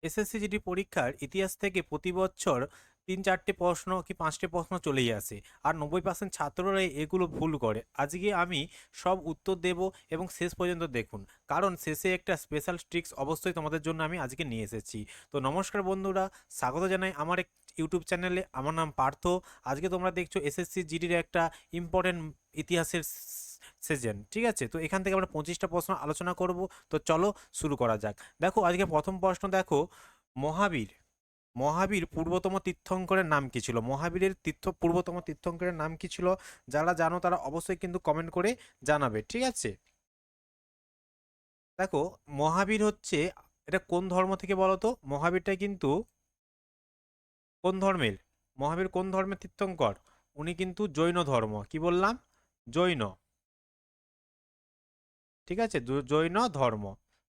SSC GD পরীক্ষার ইতিহাস থেকে প্রতি বছর ৩-৪টে প্রশ্ন কি ৫টে প্রশ্ন চলেই আসে, আর ৯০% ছাত্ররাই এগুলো ভুল করে। আজকে আমি সব উত্তর দেব এবং শেষ পর্যন্ত দেখুন, কারণ শেষে একটা স্পেশাল ট্রিক্স অবশ্যই তোমাদের জন্য আমি আজকে নিয়ে এসেছি। তো নমস্কার বন্ধুরা, স্বাগত জানাই আমার এক ইউটিউব চ্যানেলে। আমার নাম পার্থ। আজকে তোমরা দেখছো এসএসসি জিডির একটা ইম্পর্টেন্ট ইতিহাসের সেশন, ঠিক আছে? তো এখান থেকে আমরা 25টা প্রশ্ন আলোচনা করব। তো চলো শুরু করা যাক। দেখো আজকে প্রথম প্রশ্ন দেখো, মহাবীর মহাবীর পূর্বতম তীর্থঙ্করের নাম কি ছিল? মহাবীরের পূর্বতম তীর্থঙ্করের নাম কি ছিল? যারা জানো তারা অবশ্যই কিন্তু কমেন্ট করে জানাবে, ঠিক আছে? দেখো, মহাবীর হচ্ছে, এটা কোন ধর্ম থেকে বলো তো? মহাবীরটা কিন্তু কোন ধর্মের? মহাবীর কোন ধর্মের তীর্থঙ্কর? উনি কিন্তু জৈন ধর্ম। কি বললাম? জৈন। ঠিক আছে, জৈন ধর্ম।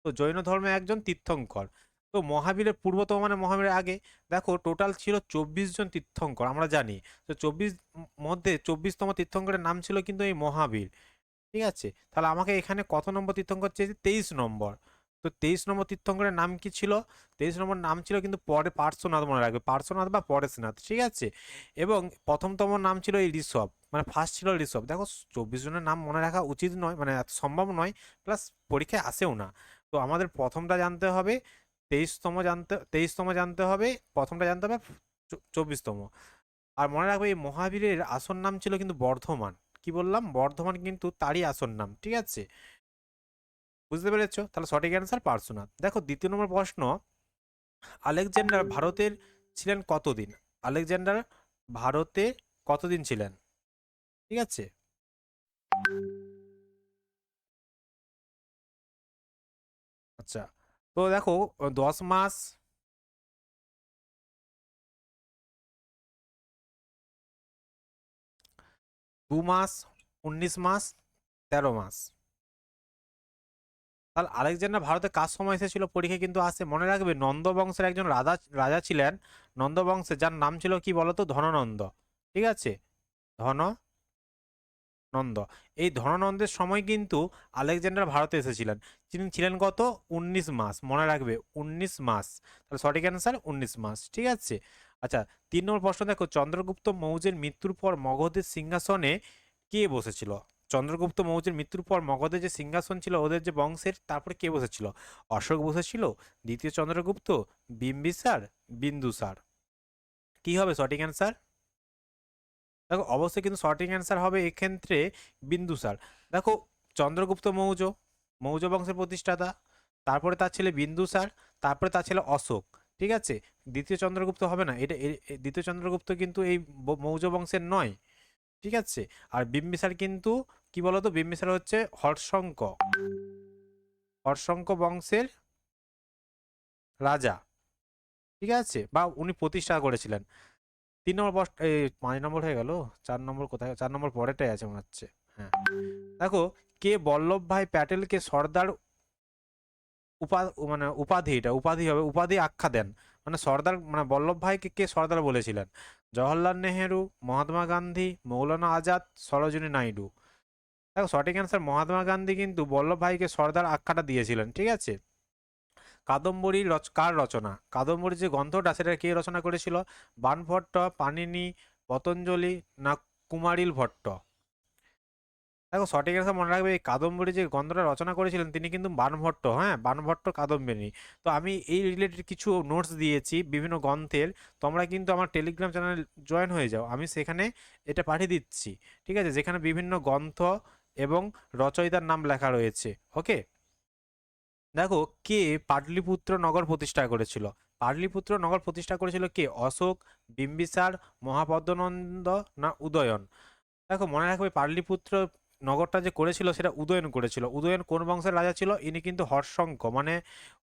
তো জৈন ধর্মে একজন তীর্থঙ্কর। তো মহাবীরের পূর্বতম মানে মহাবীরের আগে। দেখো টোটাল ছিল 24 জন তীর্থঙ্কর, আমরা জানি। তো 24 মধ্যে 24তম তীর্থঙ্করের নাম ছিল কিন্তু এই মহাবীর। ঠিক আছে, তাহলে আমাকে এখানে কত নম্বর তীর্থঙ্কর চেয়েছে? 23 নম্বর। তো 23 নম্বর তীর্থঙ্করের নাম কি ছিল? 23 নম্বর নাম ছিল কিন্তু পরে পার্শ্বনাথ, মনে রাখবে, পার্শ্বনাথ বা পরেশনাথ, ঠিক আছে? এবং প্রথমতম নাম ছিল এই ঋষভ, মানে ফার্স্ট ছিল ঋষভ। দেখো 24 জনের নাম মনে রাখা উচিত নয়, মানে সম্ভব নয়, প্লাস পরীক্ষায় আসেও না। তো আমাদের প্রথমটা জানতে হবে, 23তম জানতে হবে, প্রথমটা জানতে হবে 24তম। আর মনে রাখবে এই মহাবীরের আসল নাম ছিল কিন্তু বর্ধমান। কি বললাম? বর্ধমান কিন্তু তারই আসল নাম, ঠিক আছে? বুঝতে পেরেছো? তাহলে সঠিক অ্যান্সার পার্শ্বনাথ। দেখো দ্বিতীয় নম্বর প্রশ্ন, আলেকজান্ডার ভারতের ছিলেন কতদিন? আলেকজান্ডার ভারতে কতদিন ছিলেন? ঠিক আছে, আচ্ছা। তো দেখো 10 মাস, 2 মাস, 19 মাস, 13 মাস। তাহলে আলেকজান্ডার ভারতে কার সময় এসেছিল? পরীক্ষা কিন্তু আসে, মনে রাখবে নন্দ বংশের একজন রাজা রাজা ছিলেন। নন্দ বংশে, যার নাম ছিল কি বলতো? ধননন্দ। ঠিক আছে, ধননন্দ। এই ধননন্দের সময় কিন্তু আলেকজান্ডার ভারতে এসেছিলেন। তিনি ছিলেন কত? 19 মাস, মনে রাখবে 19 মাস। তাহলে সঠিক অ্যান্সার 19 মাস, ঠিক আছে। আচ্ছা, 3 নম্বর প্রশ্ন দেখো, চন্দ্রগুপ্ত মৌর্যের মৃত্যুর পর মগধের সিংহাসনে কে বসেছিল? চন্দ্রগুপ্ত মৌর্যের মৃত্যুর পর মগধের যে সিংহাসন ছিল ওদের যে বংশের, তারপরে কে বসেছিল? অশোক বসেছিল, দ্বিতীয় চন্দ্রগুপ্ত, বিম্বিসার, বিন্দুসার। কি হবে সঠিক অ্যান্সার? দেখো অবশ্যই কিন্তু সঠিক অ্যান্সার হবে এক্ষেত্রে বিন্দুসার। দেখো চন্দ্রগুপ্ত মৌর্য, মৌর্য বংশের প্রতিষ্ঠাতা, তারপরে তার ছেলে বিন্দুসার, তারপরে তার ছেলে অশোক। ঠিক আছে, দ্বিতীয় চন্দ্রগুপ্ত হবে না, এটা দ্বিতীয় চন্দ্রগুপ্ত কিন্তু এই মৌর্য বংশের নয়। ঠিক আছে, আর বিম্বিসার কিন্তু কি বলতো? বিম্বিসার হচ্ছে হর্ষঙ্ক, হর্ষঙ্ক বংশের রাজা। ঠিক আছে, বা উনি প্রতিষ্ঠা করেছিলেন। 3 নম্বর এই 5 নম্বর হয়ে গেল। 4 নম্বর কোথায়? 4 নম্বর পরেরটাই আছে মনে হচ্ছে। হ্যাঁ, দেখো, কে বল্লভভাই প্যাটেলকে সর্দার মানে উপাধি, এটা উপাধি হবে, উপাধি আখ্যা দেন, মানে সর্দার, মানে বল্লভভাইকে কে সর্দার বলেছিলেন? জওহরলাল নেহেরু, মহাত্মা গান্ধী, মৌলানা আজাদ, সরোজিনী নাইডু। দেখো সঠিক অ্যান্সার মহাত্মা গান্ধী কিন্তু বল্লভভাইকে সর্দার আখ্যাটা দিয়েছিলেন, ঠিক আছে। কাদম্বরী কার রচনা? কাদম্বরী যে গ্রন্থটা, সেটা কে রচনা করেছিল? বাণভট্ট, পাণিনি, পতঞ্জলি, না কুমারিল ভট্ট? দেখো সঠিক অ্যান্সার মনে রাখবে, এই কাদম্বরী যে গ্রন্থটা রচনা করেছিলেন তিনি কিন্তু বাণভট্ট। হ্যাঁ, বাণভট্ট কাদম্বিনী। তো আমি এই রিলেটেড কিছু নোটস দিয়েছি বিভিন্ন গ্রন্থের। তোমরা কিন্তু আমার টেলিগ্রাম চ্যানেল জয়েন হয়ে যাও, আমি সেখানে এটা পাঠিয়ে দিচ্ছি। ঠিক আছে, যেখানে বিভিন্ন গ্রন্থ এবং রচয়িতার নাম লেখা রয়েছে। ওকে, দেখো কে পাটলিপুত্র নগর প্রতিষ্ঠা করেছিল? পাটলিপুত্র নগর প্রতিষ্ঠা করেছিল কে? অশোক, বিম্বিসার, মহাপদ্মনন্দ, না উদয়ন? দেখো মনে রাখবে পাটলিপুত্র নগরটা যে করেছিল সেটা উদয়ন করেছিল। উদয়ন কোন বংশের রাজা ছিল? ইনি কিন্তু হর্ষঙ্ক, মানে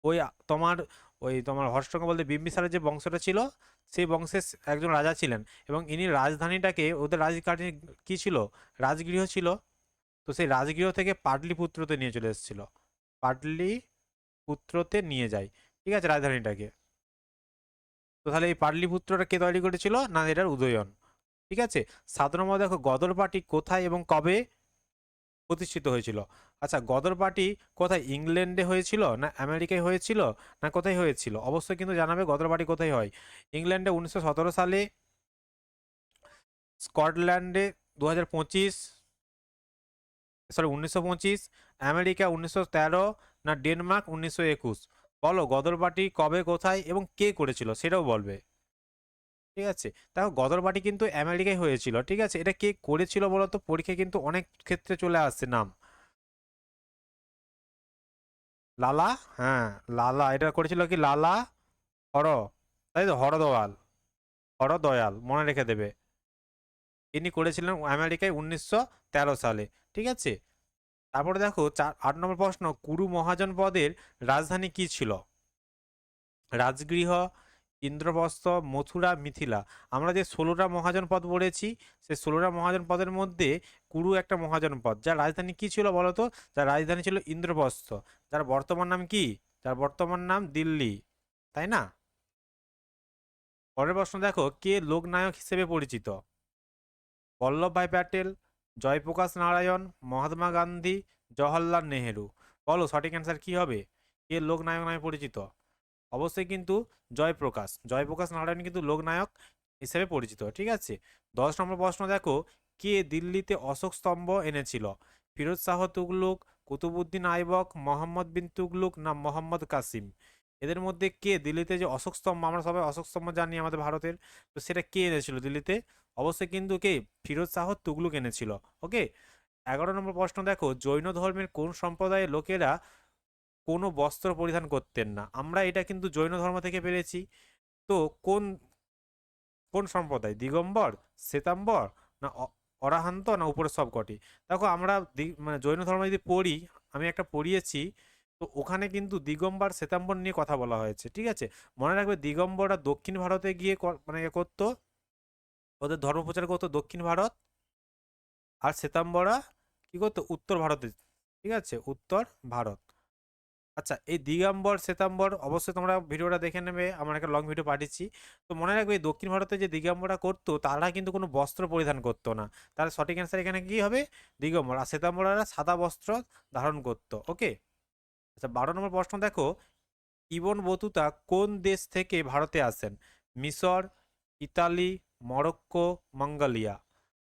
ওই তোমার তোমার হর্ষঙ্ক বলতে বিম্বিসারের যে বংশটা ছিল সেই বংশের একজন রাজা ছিলেন। এবং ইনি রাজধানীটাকে, ওদের রাজধানী কি ছিল? রাজগৃহ ছিল। তো সেই রাজগৃহ থেকে পাটলিপুত্রতে নিয়ে চলে এসেছিল, পাটলিপুত্রতে নিয়ে যায়, ঠিক আছে, রাজধানীটাকে। তো তাহলে এই পাটলিপুত্রটা কে তৈরি করেছিল? না, এটার উদয়ন। ঠিক আছে, 7 নম্বর দেখো, গদর পার্টি কোথায় এবং কবে প্রতিষ্ঠিত হয়েছিল? আচ্ছা, গদর পার্টি কোথায়, ইংল্যান্ডে হয়েছিল না আমেরিকায় হয়েছিল না কোথায় হয়েছিল? অবশ্যই কিন্তু জানাবে গদর পার্টি কোথায় হয়। ইংল্যান্ডে 1917 সালে, স্কটল্যান্ডে 2025, সরি 1925, আমেরিকা 1913, না ডেনমার্ক 1921? বলো গদর পার্টি কবে, কোথায় এবং কে করেছিল সেটাও বলবে। ঠিক আছে, দেখো গদর পার্টি কিন্তু আমেরিকায় হয়েছিল। ঠিক আছে, এটা কে করেছিল বলো তো? পরীক্ষায় কিন্তু অনেক ক্ষেত্রে চলে আসছে নাম। লালা, হ্যাঁ লালা, এটা করেছিল কি লালা হর, তাই তো, হরদয়াল, হরদয়াল মনে রেখে দেবে। ইনি করেছিলেন আমেরিকায় 1913 সালে। ঠিক আছে, তারপরে দেখো 8 নম্বর প্রশ্ন, কুরু মহাজন পদের রাজধানী কি ছিল? রাজগৃহ, ইন্দ্রপ্রস্থ, মথুরা, মিথিলা? আমরা যে 16টা মহাজন পদ পড়েছি, সেই 16টা মহাজন পদের মধ্যে কুরু একটা মহাজন পদ, যার রাজধানী কি ছিল বলতো? যার রাজধানী ছিল ইন্দ্রপ্রস্থ। যার বর্তমান নাম কি? যার বর্তমান নাম দিল্লি, তাই না? পরের প্রশ্ন দেখো, কে লোকনায়ক হিসেবে পরিচিত? বল্লভভাই প্যাটেল, জয়প্রকাশ নারায়ণ, মহাত্মা গান্ধী, জওহরলাল নেহেরু? বলো সঠিক অ্যান্সার কি হবে? কে লোকনায়ক নামে পরিচিত? অবশ্যই কিন্তু জয়প্রকাশ, জয়প্রকাশ নারায়ণ কিন্তু লোকনায়ক হিসেবে পরিচিত। ঠিক আছে, 10 নম্বর প্রশ্ন দেখো, কে দিল্লিতে অশোক স্তম্ভ এনেছিল? ফিরোজ শাহ তুগলক, কুতুবুদ্দিন আইবক, মোহাম্মদ বিন তুগলক, না মোহাম্মদ কাসিম? এদের মধ্যে কে দিল্লিতে যে অশোক স্তম্ভ, আমরা সবাই অশোক স্তম্ভ জানি আমাদের ভারতের, তো সেটা কে এনেছিল দিল্লিতে? অবশ্যই কিন্তু কে, ফিরোজ শাহ তুগলক এনেছিল। ওকে, 11 নম্বর প্রশ্ন দেখো, জৈন ধর্মের কোন সম্প্রদায়ের লোকেরা কোনো বস্ত্র পরিধান করতেন না? আমরা এটা কিন্তু জৈন ধর্ম থেকে পেরেছি। তো কোন কোন সম্প্রদায়, দিগম্বর, শ্বেতাম্বর, না অরাহান্ত, না উপরের সবকটি? দেখো আমরা মানে জৈন ধর্ম যদি পড়ি, আমি একটা পড়িয়েছি, তো ওখানে কিন্তু দিগম্বর শ্বেতাম্বর নিয়ে কথা বলা হয়েছে। ঠিক আছে, মনে রাখবে দিগম্বররা দক্ষিণ ভারতে গিয়ে মানে করতো, ওদের ধর্ম প্রচার করতো দক্ষিণ ভারত, আর শ্বেতাম্বরা কি করতো উত্তর ভারতে। ঠিক আছে, উত্তর ভারত। আচ্ছা, এই দিগম্বর শ্বেতাম্বর অবশ্যই তোমরা ভিডিওটা দেখে নেবে, আমার একটা লং ভিডিও পাঠিয়েছি। তো মনে রাখবে এই দক্ষিণ ভারতে যে দিগম্বররা করতো, তারা কিন্তু কোনো বস্ত্র পরিধান করতো না। তার সঠিক অ্যান্সার এখানে কি হবে? দিগম্বর। আর শ্বেতাম্বররা সাদা বস্ত্র ধারণ করতো। ওকে, আচ্ছা 12 নম্বর প্রশ্ন দেখো, ইবন বতুতা কোন দেশ থেকে ভারতে আসেন? মিশর, ইতালি, মরক্কো, মঙ্গোলিয়া?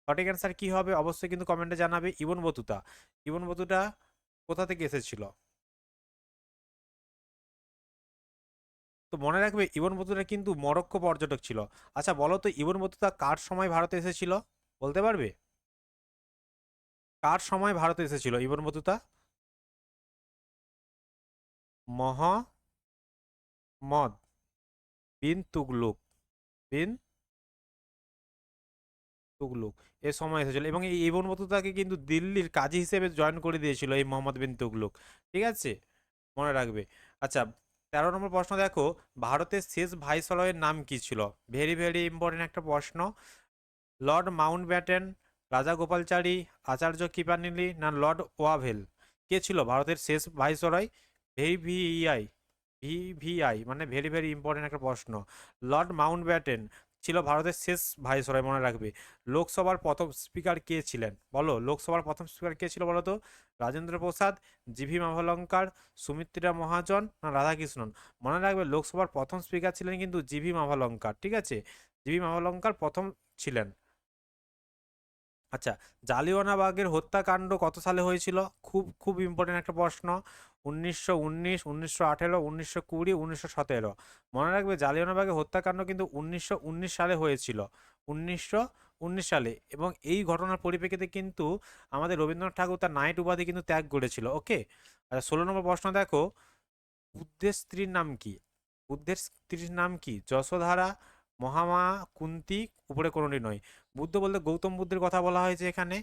সঠিক অ্যান্সার কি হবে অবশ্যই কিন্তু কমেন্টে জানাবে। ইবন বতুতা, ইবন বতুতা কোথা থেকে এসেছিল? তো মনে রাখবে ইবন বতুতা কিন্তু মরক্কো পর্যটক ছিল। আচ্ছা বলো তো, ইবন বতুতা কার সময় ভারতে এসেছিল? বলতে পারবে? কার সময় ভারতে এসেছিল ইবন বতুতা? মোহাম্মদ বিন তুগলুক, বিন তুগলুক এর সময় এসেছিল, এবং এই ইবন বতুতাকে কিন্তু দিল্লির কাজী হিসেবে জয়েন করে দিয়েছিল এই মোহাম্মদ বিন তুগলুক। ঠিক আছে, মনে রাখবে। আচ্ছা 13 নম্বর প্রশ্ন দেখো, ভারতের শেষ ভাইসরয়ের নাম কি ছিল? ভেরি ভেরি ইম্পর্টেন্ট একটা প্রশ্ন। লর্ড মাউন্টব্যাটেন, রাজা গোপালচারী, আচার্য কৃপানিলি, না লর্ড ওয়াভেল? কে ছিল ভারতের শেষ ভাইসরয়? ভিভিআই, ভিভিআই মানে ভেরি ভেরি ইম্পর্টেন্ট একটা প্রশ্ন। লর্ড মাউন্টব্যাটেন ছিল ভারতের শেষ ভাইসরয়, মনে রাখবে। লোকসভার প্রথম স্পিকার কে ছিলেন? বলো লোকসভার প্রথম স্পিকার কে ছিল বলো তো? রাজেন্দ্র প্রসাদ, জিভি মাভলঙ্কার, সুমিত্রা মহাজন, না রাধাকৃষ্ণন? মনে রাখবে লোকসভার প্রথম স্পিকার ছিলেন কিন্তু জিভি মাভলঙ্কার। ঠিক আছে, জিভি মাভলঙ্কার প্রথম ছিলেন। আচ্ছা, জালিয়ানওয়ালাবাগের হত্যাকাণ্ড কত সালে হয়েছিল? খুব খুব ইম্পর্টেন্ট একটা প্রশ্ন। 1919, 1918, 1920, 1917? মনে রাখবে জালিয়ানওয়ালাবাগের হত্যাকাণ্ড কিন্তু 1919 সালে হয়েছিল, 1919 সালে। এবং এই ঘটনার পরিপ্রেক্ষিতে কিন্তু আমাদের রবীন্দ্রনাথ ঠাকুর তার নাইট উপাধি কিন্তু ত্যাগ করেছিল। ওকে, আচ্ছা 16 নম্বর প্রশ্ন দেখো, বুদ্ধের স্ত্রীর নাম কি? বুদ্ধের স্ত্রীর নাম কি? যশোধারা, মহামায়া, কুন্তী, উপরে কোনোটি নয়? বুদ্ধ বলতে গৌতম বুদ্ধের কথা বলা হয়েছে এখানে,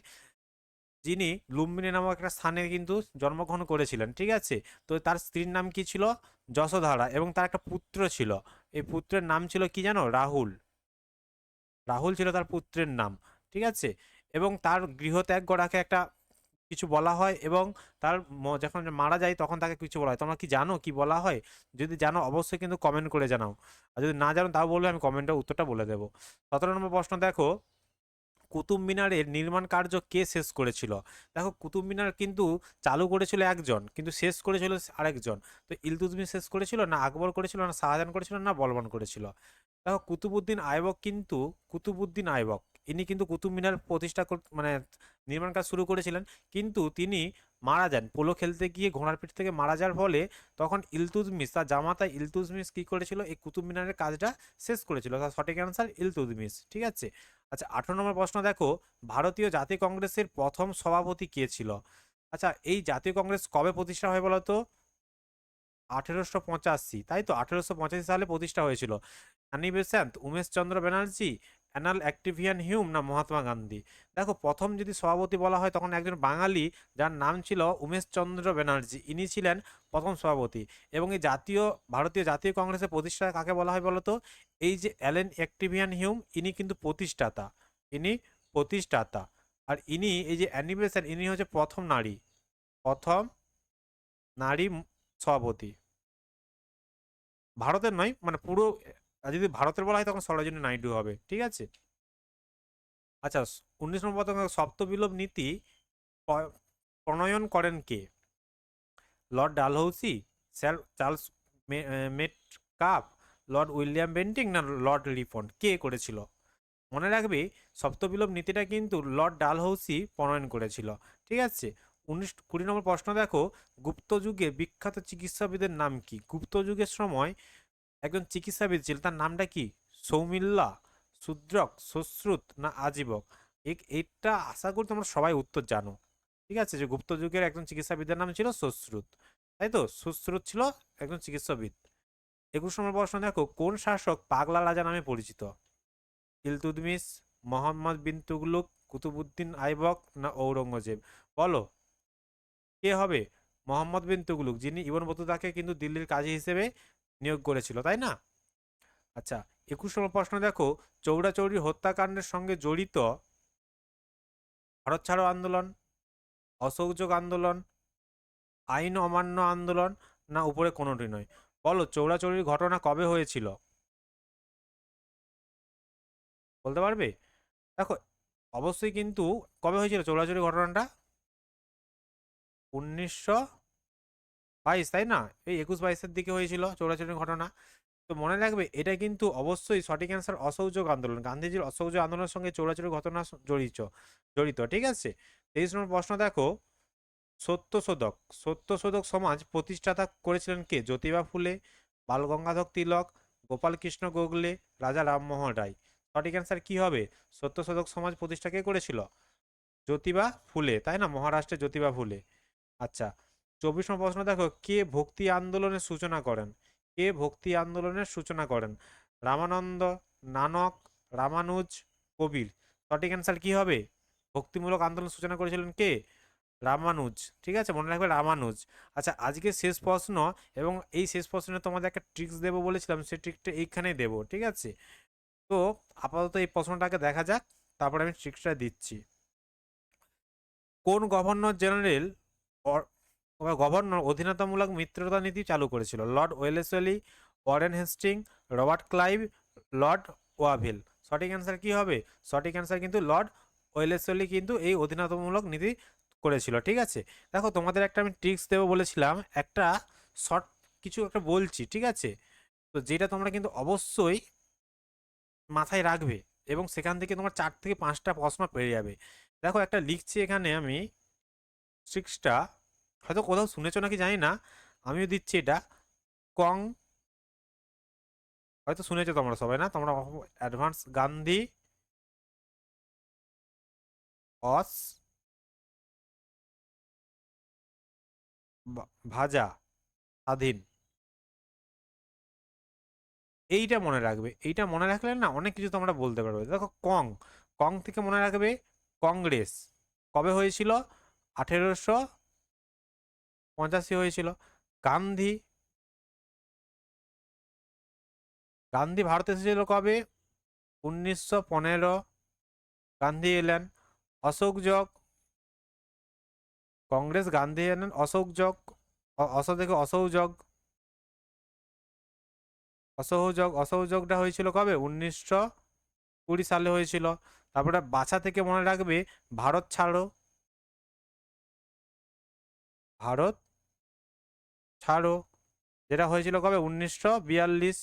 যিনি লুম্বিনী নামক একটা স্থানে কিন্তু জন্মগ্রহণ করেছিলেন। ঠিক আছে, তো তার স্ত্রীর নাম কি ছিল? যশোধারা, এবং তার একটা পুত্র ছিল। এই পুত্রের নাম ছিল কি জানো? রাহুল। রাহুল ছিল তার পুত্রের নাম। ঠিক আছে, এবং তার গৃহত্যাগ করাকে একটা কিছু বলা হয়, এবং তার যখন মারা যায় তখন তাকে কিছু বলা হয়। তোমরা কি জানো কি বলা হয়? যদি জানো অবশ্যই কিন্তু কমেন্ট করে জানাও, আর যদি না জানো তাও বললে আমি কমেন্টে উত্তরটা বলে দেবো। 17 নম্বর প্রশ্ন দেখো, কুতুব মিনারের নির্মাণ কার্য কে শেষ করেছিল? দেখো কুতুব মিনার কিন্তু চালু করেছিল একজন, কিন্তু শেষ করেছিল আরেকজন। তো ইলতুৎমিশ শেষ করেছিল, না আকবর করেছিল, না শাহজাহান করেছিল, না বলবান করেছিল? দেখো কুতুবউদ্দিন আইবক কিন্তু, কুতুবউদ্দিন আইবক ইনি কিন্তু কুতুব মিনার প্রতিষ্ঠা মানে নির্মাণ কাজ শুরু করেছিলেন, কিন্তু তিনি মারা যান পোলো খেলতে গিয়ে ঘোড়ার পিঠ থেকে মারা যাওয়ার ফলে তখন ইলতুৎমিশ তার জামাতা ইলতুৎমিশ কি করেছিল, এই কুতুব মিনারের কাজটা শেষ করেছিল। তার সঠিক অ্যান্সার ইলতুৎমিশ। ঠিক আছে। আচ্ছা 18 নম্বর প্রশ্ন দেখো, ভারতীয় জাতীয় কংগ্রেসের প্রথম সভাপতি কে ছিল? আচ্ছা এই জাতীয় কংগ্রেস কবে প্রতিষ্ঠা হয় বলো তো? 1885, তাই তো 1885 সালে প্রতিষ্ঠা হয়েছিল। অ্যানি বেসান্ত, উমেশচন্দ্র ব্যানার্জি, অ্যানাল অ্যাক্টিভিয়ান হিউম, না মহাত্মা গান্ধী? দেখো প্রথম যদি সভাপতি বলা হয় তখন একজন বাঙালি যার নাম ছিল উমেশচন্দ্র ব্যানার্জি, ইনি ছিলেন প্রথম সভাপতি। এবং এই ভারতীয় জাতীয় কংগ্রেসের প্রতিষ্ঠা কাকে বলা হয় বলতো? এই যে অ্যালেন অ্যাক্টিভিয়ান হিউম, ইনি কিন্তু প্রতিষ্ঠাতা, ইনি প্রতিষ্ঠাতা। আর ইনি এই যে অ্যানি বেসান্ত, ইনি হচ্ছে প্রথম নারী সভাপতি। ভারতের নয়, মানে পুরো যদি ভারতের বলা হয় তখন সরোজিনী নাইডু হবে। ঠিক আছে। আচ্ছা 19 নম্বর প্রশ্ন, সপ্তবিপ্লব নীতি প্রণয়ন করেন কে? Lord Dalhousie, Sir Charles Metcalfe, Lord William Bentinck, না লর্ড রিপন? কে করেছিল? মনে রাখবে সপ্তবিপ্লব নীতিটা কিন্তু লর্ড ডালহৌসি প্রণয়ন করেছিল। ঠিক আছে। 20 নম্বর প্রশ্ন দেখো, গুপ্ত যুগে বিখ্যাত চিকিৎসাবিদের নাম কি? গুপ্ত যুগের সময় একজন চিকিৎসাবিদ ছিল, তার নামটা কি? সৌমিল্লা, শূদ্রক, সুশ্রুত, না আজীবক? এটা আশা করি তোমরা সবাই উত্তর জানো। ঠিক আছে, যে গুপ্ত যুগের একজন চিকিৎসাবিদের নাম ছিল সুশ্রুত, তাই তো? সুশ্রুত ছিল একজন চিকিৎসাবিদ। 21 নম্বর প্রশ্ন দেখো, কোন শাসক পাগলা রাজা নামে পরিচিত? ইলতুৎমিশ, মোহাম্মদ বিন তুগলুক, কুতুবউদ্দিন আইবক, না ঔরঙ্গজেব? বলো কে হবে? মোহাম্মদ বিন তুগলুক, যিনি ইবন বতুতাকে কিন্তু দিল্লির কাজী হিসেবে নিয়োগ করেছিল, তাই না? আচ্ছা 21 নম্বর প্রশ্ন দেখো, চৌরাচৌরি হত্যাকাণ্ডের সঙ্গে জড়িত ভারত ছাড়ো আন্দোলন, অসহযোগ আন্দোলন, আইন অমান্য আন্দোলন, না উপরে কোনোটি নয়? বলো চৌরাচৌরির ঘটনা কবে হয়েছিল? বলতে পারবে? দেখো অবশ্যই কিন্তু কবে হয়েছিল চৌরাচৌরি ঘটনাটা? 1922, তাই না? এই 21-22-এর দিকে হয়েছিল চৌরাচৌরি ঘটনা। তো মনে রাখবে এটা কিন্তু অবশ্যই সঠিক অ্যান্সার অসহযোগ আন্দোলন। গান্ধীজির অসহযোগ আন্দোলনের সঙ্গে চৌরাচৌরি ঘটনা জড়িত। ঠিক আছে। 23 নম্বর প্রশ্ন দেখো, সত্যশোধক সত্যশোধক সমাজ প্রতিষ্ঠাতা করেছিলেন কে? জ্যোতিবা ফুলে, বালগঙ্গাধর তিলক, গোপালকৃষ্ণ গোখলে, রাজা রামমোহন রায়? সঠিক অ্যান্সার কি হবে? সত্যশোধক সমাজ প্রতিষ্ঠা কে করেছিল? জ্যোতিবা ফুলে, তাই না? মহারাষ্ট্রের জ্যোতিবা ফুলে। আচ্ছা 24 নম্বর প্রশ্ন দেখো, কে ভক্তি আন্দোলনের সূচনা করেন? কে ভক্তি আন্দোলনের সূচনা করেন? রামানন্দ, নানক, রামানুজ, কবির? সঠিক অ্যান্সার কি হবে? ভক্তিমূলক আন্দোলন সূচনা করেছিলেন কে? রামানুজ। ঠিক আছে, মনে রাখবে রামানুজ। আচ্ছা আজকে শেষ প্রশ্ন, এবং এই শেষ প্রশ্নে তোমাদের একটা ট্রিক্স দেবো বলেছিলাম, সেই ট্রিকটা এইখানেই দেবো। ঠিক আছে। তো আপাতত এই প্রশ্নটাকে দেখা যাক, তারপরে আমি ট্রিক্সটা দিচ্ছি। কোন গভর্নর জেনারেল গভর্নর অধীনতামূলক মিত্রতা নীতি চালু করেছিল? Lord Wellesley, Warren Hastings, Robert Clive, Lord Wavell? সঠিক অ্যান্সার কি হবে? সঠিক অ্যান্সার কিন্তু লর্ড ওয়েলেসলি কিন্তু এই অধীনতামূলক নীতি করেছিল। ঠিক আছে। দেখো তোমাদের একটা আমি ট্রিক্স দেবো বলেছিলাম, একটা শর্ট কিছু একটা বলছি। ঠিক আছে। তো যেটা তোমরা কিন্তু অবশ্যই মাথায় রাখবে, এবং সেখান থেকে তোমার 4 থেকে 5টা প্রশ্ন পেয়ে যাবে। দেখো একটা লিখছি এখানে আমি ট্রিক্সটা, হয়তো কোথাও শুনেছো নাকি জানি না, আমিও দিচ্ছি এটা। কং, হয়তো শুনেছো তোমরা সবাই, না তোমরা? অ্যাডভান্স গান্ধী অস ভাজা স্বাধীন, এইটা মনে রাখবে। এইটা মনে রাখলে না অনেক কিছু তোমরা বলতে পারবে। দেখো কং, কং থেকে মনে রাখবে কংগ্রেস কবে হয়েছিল? 1885 হয়েছিল। গান্ধী, গান্ধী ভারতে এসেছিল কবে? 1915 গান্ধী এলেন। অশোকজক, কংগ্রেস গান্ধী এলেন। অশোকজক, অসহযোগ, অসহযোগটা হয়েছিল কবে? 1920 সালে হয়েছিল। তারপরে বাছা থেকে মনে রাখবে ভারত ছাড়ো, ভারত ছাড়ো, যেটা হয়েছিল কবে 1942।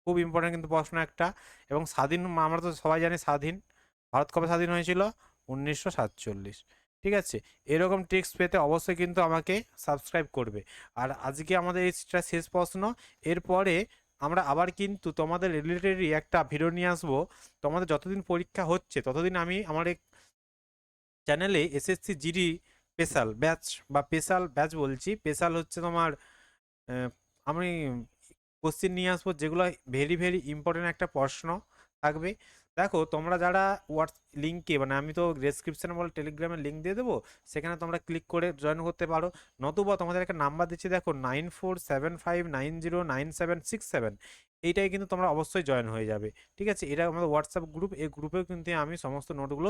খুব ইম্পর্টেন্ট কিন্তু প্রশ্ন একটা। এবং স্বাধীন, আমরা তো সবাই জানি স্বাধীন, ভারত কবে স্বাধীন হয়েছিল? 1947। ঠিক আছে, এরকম ট্রিক্স পেতে অবশ্যই কিন্তু আমাকে সাবস্ক্রাইব করবে। আর আজকে আমাদের এইটা শেষ প্রশ্ন। এরপরে আমরা আবার কিন্তু তোমাদের রিলেটেডই একটা ভিডিও নিয়ে আসবো। তোমাদের যতদিন পরীক্ষা হচ্ছে ততদিন আমি আমার এই চ্যানেলে এসএসসি জিডি স্পেশাল ব্যাচ, বা স্পেশাল ব্যাচ বলছি, স্পেশাল হচ্ছে তোমার আমি কোশ্চেন নিয়ে আসবো যেগুলো ভেরি ভেরি ইম্পর্টেন্ট একটা প্রশ্ন থাকবে। দেখো তোমরা যারা লিঙ্কে, মানে আমি তো ডেসক্রিপশনে বলে টেলিগ্রামের লিঙ্ক দিয়ে দেবো, সেখানে তোমরা ক্লিক করে জয়েন করতে পারো। নতুবা তোমাদের একটা নাম্বার দিচ্ছি দেখো, 9475909767, এইটাই কিন্তু তোমরা অবশ্যই জয়েন হয়ে যাবে। ঠিক আছে, এটা আমাদের হোয়াটসঅ্যাপ গ্রুপ, এই গ্রুপেও কিন্তু আমি সমস্ত নোটগুলো